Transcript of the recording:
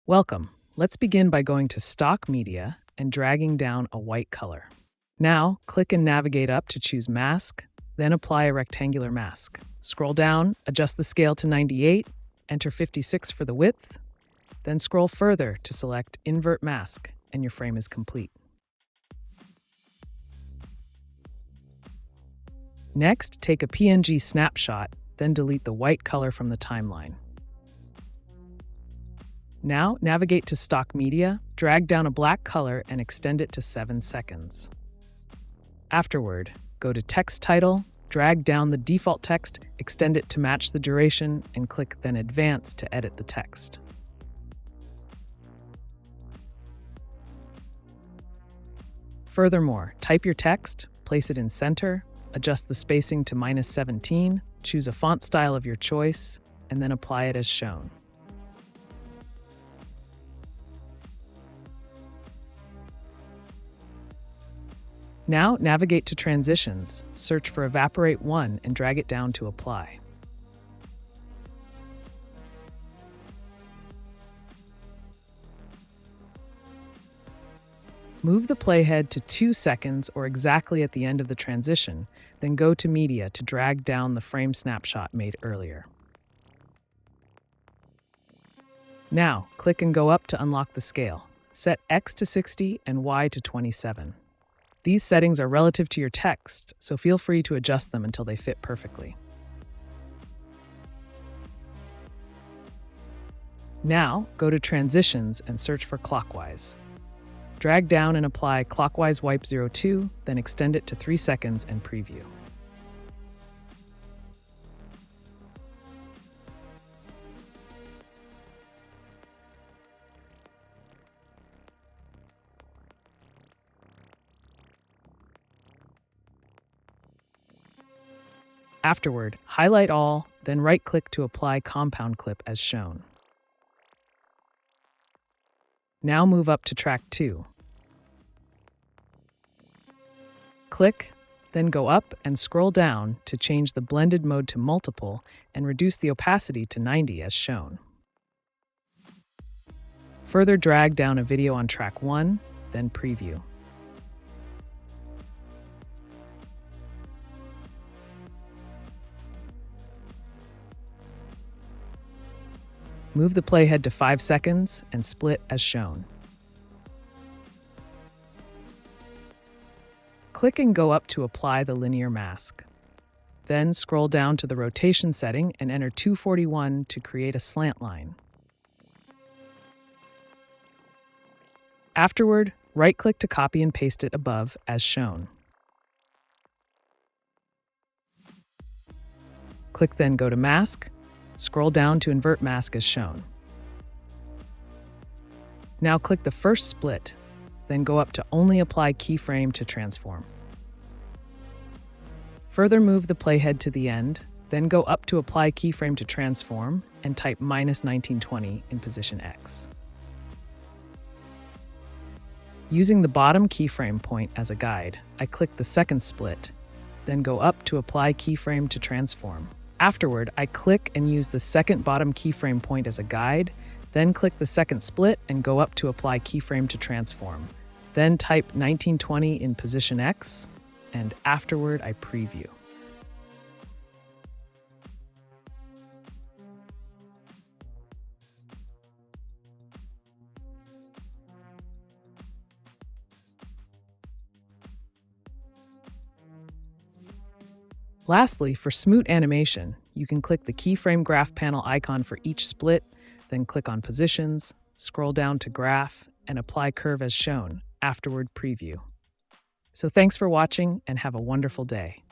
Welcome. Let's begin by going to Stock Media and dragging down a white color. Now, click and navigate up to choose Mask, then apply a rectangular mask. Scroll down, adjust the scale to 98, enter 56 for the width, then scroll further to select Invert Mask, and your frame is complete. Next, take a PNG snapshot, then delete the white color from the timeline. Now, navigate to Stock Media, drag down a black color and extend it to 7 seconds. Afterward, go to Text Title, drag down the default text, extend it to match the duration, and click then Advance to edit the text. Furthermore, type your text, place it in center, adjust the spacing to -17, choose a font style of your choice, and then apply it as shown. Now, navigate to Transitions, search for Evaporate 1 and drag it down to Apply. Move the playhead to 2 seconds or exactly at the end of the transition, then go to Media to drag down the frame snapshot made earlier. Now, click and go up to unlock the scale. Set X to 60 and Y to 27. These settings are relative to your text, so feel free to adjust them until they fit perfectly. Now, go to Transitions and search for Clockwise. Drag down and apply Clockwise Wipe 02, then extend it to 3 seconds and preview. Afterward, highlight all, then right-click to apply Compound Clip as shown. Now move up to Track 2. Click, then go up and scroll down to change the blended mode to multiple and reduce the opacity to 90 as shown. Further drag down a video on Track 1, then preview. Move the playhead to 5 seconds and split as shown. Click and go up to apply the linear mask. Then scroll down to the rotation setting and enter 241 to create a slant line. Afterward, right-click to copy and paste it above as shown. Click then go to Mask. Scroll down to Invert Mask as shown. Now click the first split, then go up to Only Apply Keyframe to transform. Further move the playhead to the end, then go up to Apply Keyframe to transform and type -1920 in position X. Using the bottom keyframe point as a guide, I click the second split, then go up to Apply Keyframe to transform. Afterward, I click and use the second bottom keyframe point as a guide, then click the second split and go up to Apply Keyframe to transform. Then type 1920 in position X, and afterward I preview. Lastly, for smooth animation, you can click the keyframe graph panel icon for each split, then click on Positions, scroll down to Graph, and apply curve as shown, afterward preview. So thanks for watching and have a wonderful day.